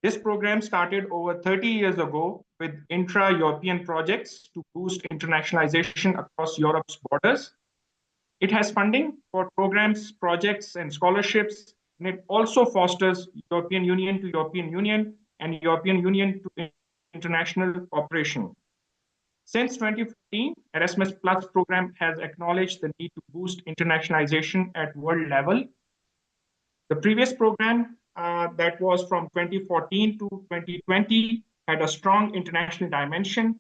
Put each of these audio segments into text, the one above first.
This program started over 30 years ago with intra-European projects to boost internationalization across Europe's borders. It has funding for programs, projects, and scholarships, and it also fosters European Union to European Union and European Union to international cooperation. Since 2015, Erasmus Plus program has acknowledged the need to boost internationalization at world level. The previous program that was from 2014 to 2020 had a strong international dimension,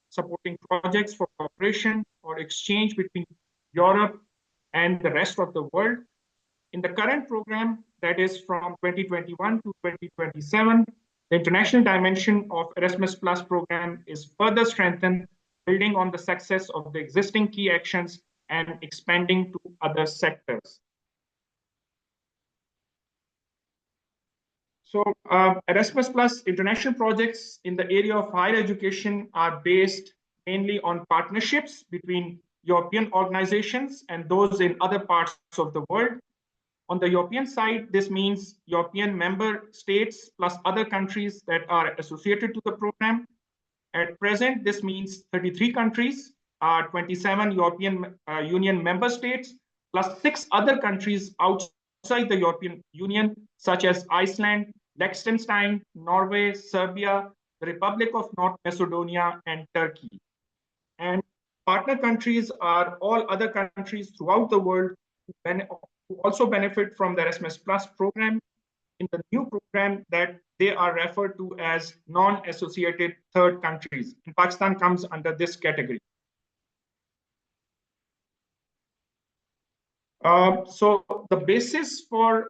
supporting projects for cooperation or exchange between Europe and the rest of the world. In the current program, that is from 2021 to 2027, the international dimension of Erasmus Plus program is further strengthened, building on the success of the existing key actions and expanding to other sectors. So Erasmus Plus international projects in the area of higher education are based mainly on partnerships between European organizations and those in other parts of the world. On the European side, this means European member states plus other countries that are associated to the program. At present, this means 33 countries, 27 European Union member states, plus 6 other countries outside the European Union, such as Iceland, Liechtenstein, Norway, Serbia, the Republic of North Macedonia, and Turkey. And partner countries are all other countries throughout the world who also benefit from the Erasmus Plus program. In the new program, that they are referred to as non-associated third countries. And Pakistan comes under this category. So the basis for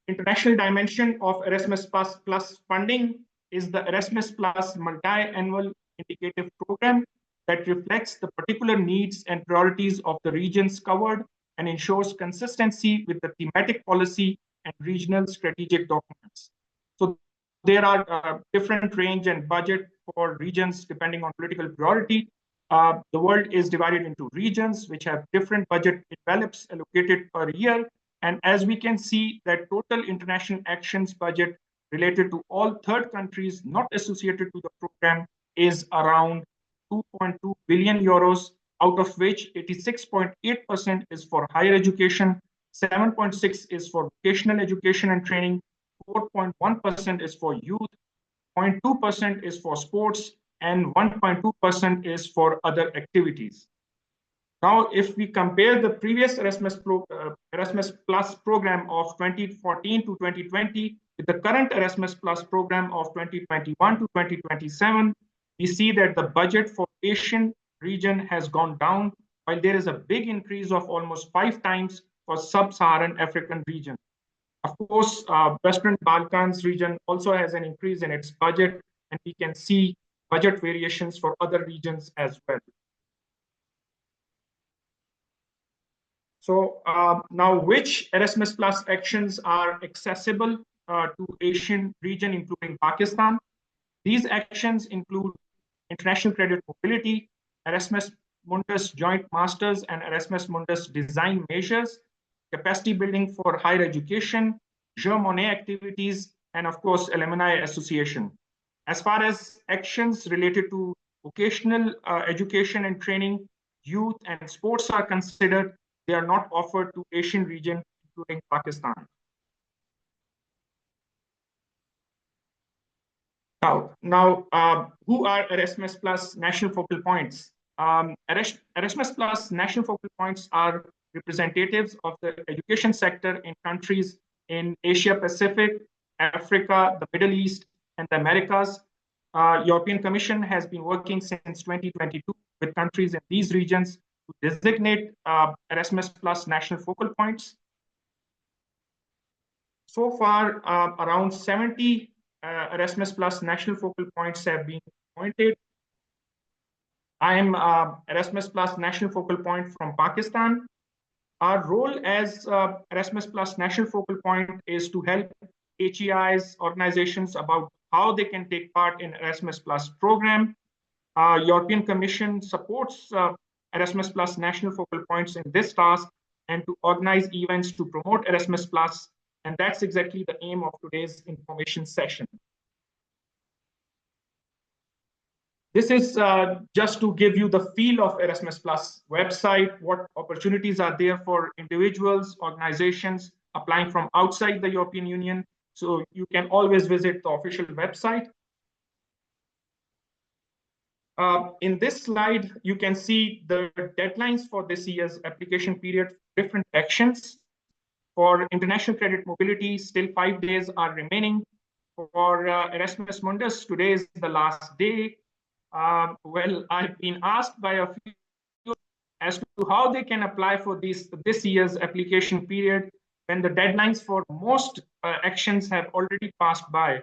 international dimension of Erasmus Plus funding is the Erasmus Plus multi-annual indicative program that reflects the particular needs and priorities of the regions covered and ensures consistency with the thematic policy and regional strategic documents. So there are different range and budget for regions depending on political priority. The world is divided into regions which have different budget envelopes allocated per year. And as we can see, that total international actions budget related to all third countries not associated to the program is around 2.2 billion euros, out of which 86.8% is for higher education, 7.6% is for vocational education and training, 4.1% is for youth, 0.2% is for sports, and 1.2% is for other activities. Now, if we compare the previous Erasmus Plus program of 2014 to 2020 with the current Erasmus Plus program of 2021 to 2027, we see that the budget for Asian region has gone down, while there is a big increase of almost 5 times for sub-Saharan African region. Of course, Western Balkans region also has an increase in its budget, and we can see budget variations for other regions as well. So now, which Erasmus Plus actions are accessible to Asian region, including Pakistan? These actions include international credit mobility, Erasmus Mundus joint masters and Erasmus Mundus design measures, capacity building for higher education, Jeux Monnet activities, and of course, alumni association. As far as actions related to vocational education and training, youth and sports are considered, they are not offered to Asian region, including Pakistan. Now, who are Erasmus Plus national focal points? Erasmus Plus national focal points are representatives of the education sector in countries in Asia Pacific, Africa, the Middle East, and the Americas. European Commission has been working since 2022 with countries in these regions to designate Erasmus Plus national focal points. So far, around 70 Erasmus Plus national focal points have been appointed. I am Erasmus Plus national focal point from Pakistan. Our role as Erasmus Plus national focal point is to help HEIs, organizations about how they can take part in Erasmus Plus program. European Commission supports Erasmus Plus national focal points in this task and to organize events to promote Erasmus Plus. And that's exactly the aim of today's information session. This is just to give you the feel of Erasmus Plus website, what opportunities are there for individuals, organizations applying from outside the European Union. So you can always visit the official website. In this slide, you can see the deadlines for this year's application period, different actions. For international credit mobility, still 5 days are remaining. For Erasmus Mundus, today is the last day. Well, I've been asked by a few as to how they can apply for this year's application period when the deadlines for most actions have already passed by.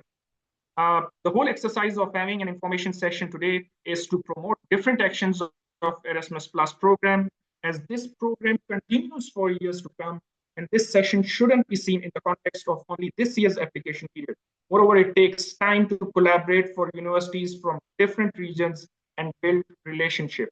The whole exercise of having an information session today is to promote different actions of Erasmus Plus program, as this program continues for years to come. And this session shouldn't be seen in the context of only this year's application period. Moreover, it takes time to collaborate for universities from different regions and build relationships.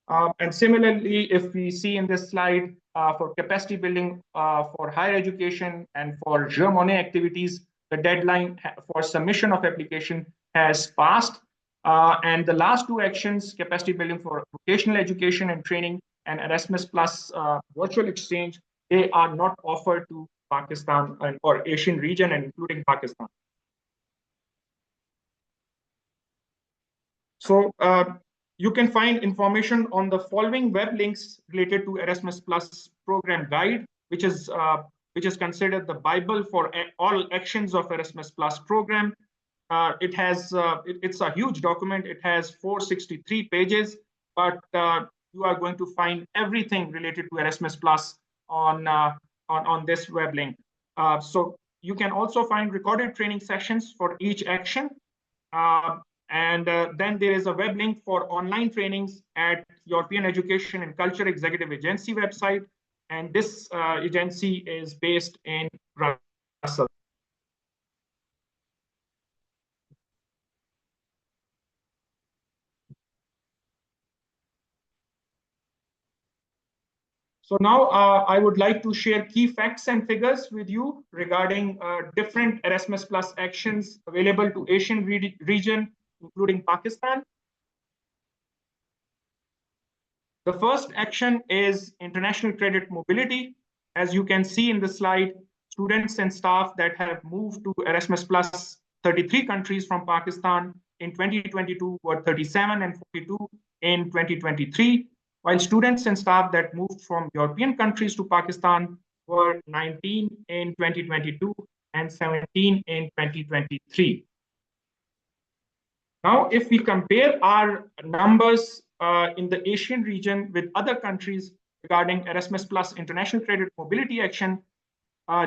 And similarly, if we see in this slide, for capacity building for higher education and for Jeux Monnet activities, the deadline for submission of application has passed. And the last two actions, capacity building for vocational education and training and Erasmus Plus virtual exchange, they are not offered to Pakistan or Asian region and including Pakistan. So you can find information on the following web links related to Erasmus Plus program guide, which is considered the Bible for all actions of Erasmus Plus program. It's a huge document. It has 463 pages, but you are going to find everything related to Erasmus Plus on this web link. So you can also find recorded training sessions for each action. And then there is a web link for online trainings at European Education and Culture Executive Agency website. And this agency is based in Brussels. So now I would like to share key facts and figures with you regarding different Erasmus Plus actions available to Asian region, including Pakistan. The first action is international credit mobility. As you can see in the slide, students and staff that have moved to Erasmus Plus 33 countries from Pakistan in 2022 were 37 and 42 in 2023, while students and staff that moved from European countries to Pakistan were 19 in 2022 and 17 in 2023. Now, if we compare our numbers in the Asian region with other countries regarding Erasmus Plus international credit mobility action,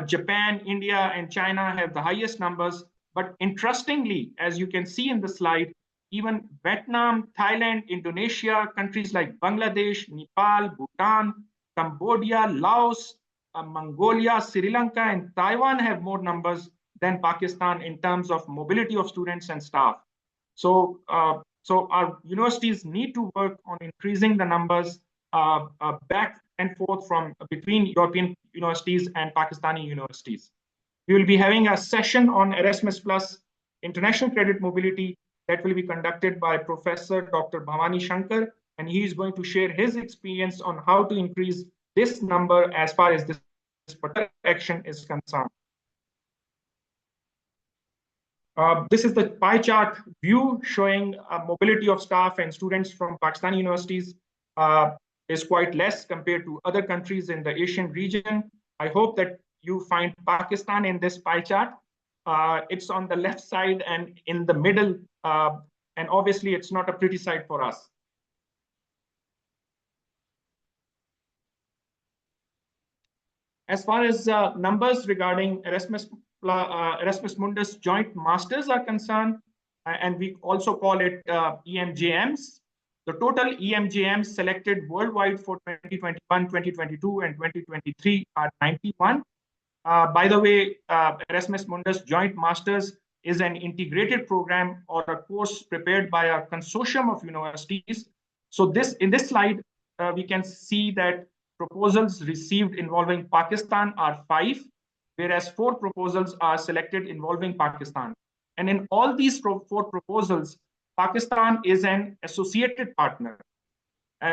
Japan, India, and China have the highest numbers. But interestingly, as you can see in the slide, even Vietnam, Thailand, Indonesia, countries like Bangladesh, Nepal, Bhutan, Cambodia, Laos, Mongolia, Sri Lanka, and Taiwan have more numbers than Pakistan in terms of mobility of students and staff. So our universities need to work on increasing the numbers back and forth from between European universities and Pakistani universities. We will be having a session on Erasmus Plus international credit mobility that will be conducted by Professor Dr. Bhavani Shankar, and he is going to share his experience on how to increase this number as far as this particular action is concerned. This is the pie chart view showing mobility of staff and students from Pakistani universities is quite less compared to other countries in the Asian region. I hope that you find Pakistan in this pie chart. It's on the left side and in the middle, and obviously it's not a pretty sight for us. As far as numbers regarding Erasmus Mundus Joint Masters are concerned, and we also call it EMJMs, the total EMJMs selected worldwide for 2021, 2022, and 2023 are 91. By the way, Erasmus Mundus Joint Masters is an integrated program or a course prepared by a consortium of universities. So in this slide, we can see that proposals received involving Pakistan are 5, whereas 4 proposals are selected involving Pakistan. And in all these 4 proposals, Pakistan is an associated partner,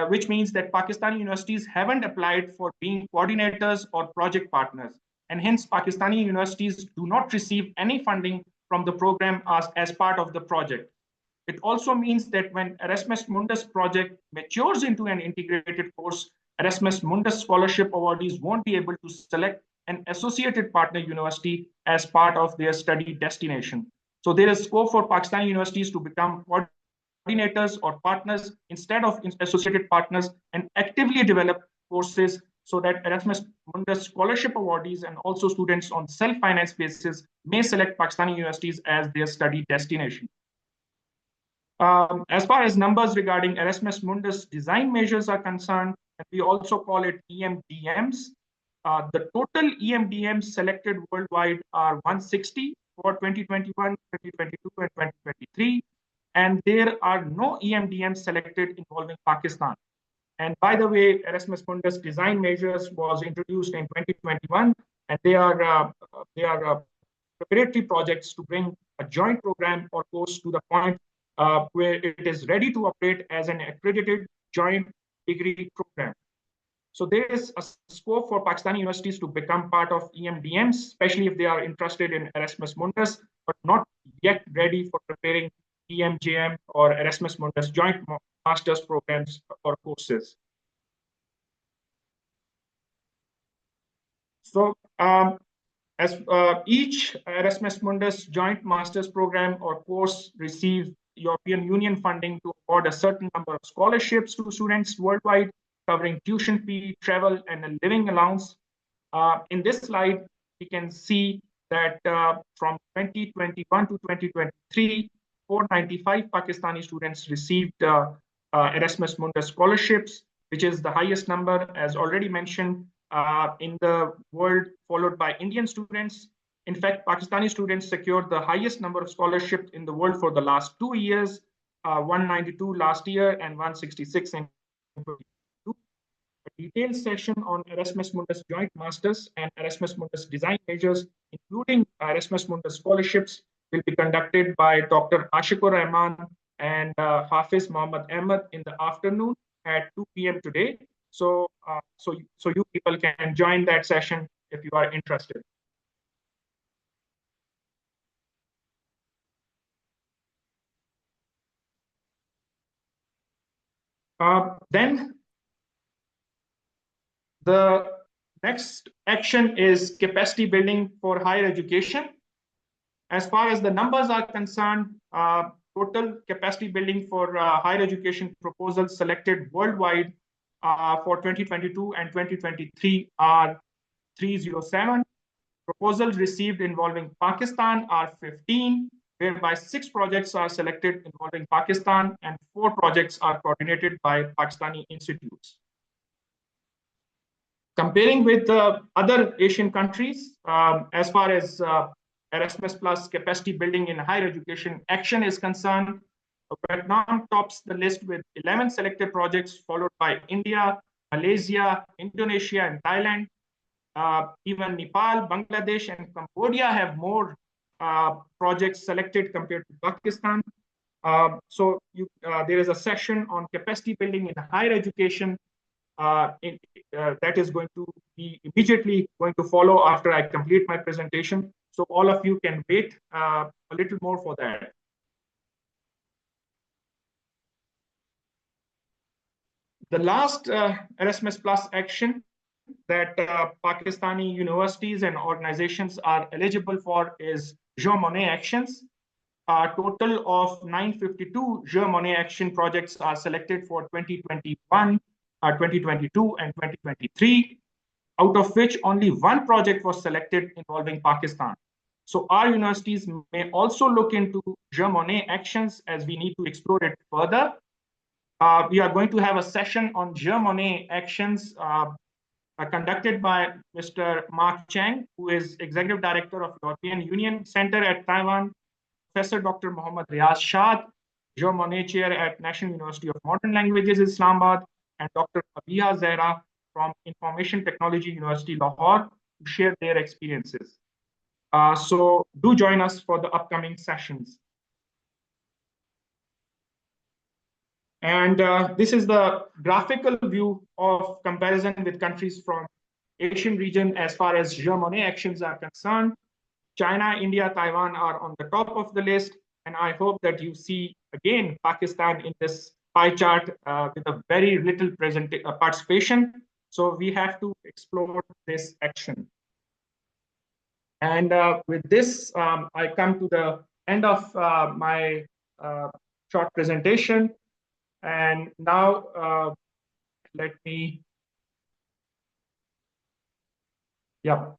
which means that Pakistani universities haven't applied for being coordinators or project partners. And hence, Pakistani universities do not receive any funding from the program as part of the project. It also means that when Erasmus Mundus project matures into an integrated course, Erasmus Mundus scholarship awardees won't be able to select an associated partner university as part of their study destination. So there is scope for Pakistani universities to become coordinators or partners instead of associated partners and actively develop courses so that Erasmus Mundus scholarship awardees and also students on self-finance basis may select Pakistani universities as their study destination. As far as numbers regarding Erasmus Mundus design measures are concerned, and we also call it EMDMs, the total EMDMs selected worldwide are 160 for 2021, 2022, and 2023. And there are no EMDMs selected involving Pakistan. And by the way, Erasmus Mundus design measures was introduced in 2021, and they are preparatory projects to bring a joint program or course to the point where it is ready to operate as an accredited joint degree program. So there is a scope for Pakistani universities to become part of EMDMs, especially if they are interested in Erasmus Mundus, but not yet ready for preparing EMJM or Erasmus Mundus joint master's programs or courses. So as each Erasmus Mundus joint master's program or course receives European Union funding to award a certain number of scholarships to students worldwide, covering tuition fee, travel, and a living allowance. In this slide, we can see that from 2021 to 2023, 495 Pakistani students received Erasmus Mundus scholarships, which is the highest number, as already mentioned, in the world, followed by Indian students. In fact, Pakistani students secured the highest number of scholarships in the world for the last 2 years, 192 last year and 166 in 2022. A detailed session on Erasmus Mundus joint masters and Erasmus Mundus design measures, including Erasmus Mundus scholarships, will be conducted by Dr. Ashikur Rahman and Hafiz Muhammad Ahmed in the afternoon at 2 p.m. today. So you people can join that session if you are interested. Then the next action is capacity building for higher education. As far as the numbers are concerned, total capacity building for higher education proposals selected worldwide for 2022 and 2023 are 307. Proposals received involving Pakistan are 15, whereby 6 projects are selected involving Pakistan and 4 projects are coordinated by Pakistani institutes. Comparing with other Asian countries, as far as Erasmus Plus capacity building in higher education action is concerned, Vietnam tops the list with 11 selected projects, followed by India, Malaysia, Indonesia, and Thailand. Even Nepal, Bangladesh, and Cambodia have more projects selected compared to Pakistan. There is a session on capacity building in higher education that is going to be immediately going to follow after I complete my presentation. So all of you can wait a little more for that. The last Erasmus Plus action that Pakistani universities and organizations are eligible for is Jean Monnet actions. A total of 952 Jean Monnet action projects are selected for 2021, 2022, and 2023, out of which only 1 project was selected involving Pakistan. So our universities may also look into Jean Monnet actions as we need to explore it further. We are going to have a session on Jean Monnet actions conducted by Mr. Mark Chang, who is Executive Director of European Union Center at Taiwan, Professor Dr. Mohammad Riaz Shad, Jean Monnet Chair at National University of Modern Languages, Islamabad, and Dr. Abiha Zahra from Information Technology University, Lahore, to share their experiences. So do join us for the upcoming sessions. And this is the graphical view of comparison with countries from Asian region as far as Jean Monnet actions are concerned. China, India, Taiwan are on the top of the list. And I hope that you see again Pakistan in this pie chart with a very little participation. So we have to explore this action. And with this, I come to the end of my short presentation. And now let me, yeah.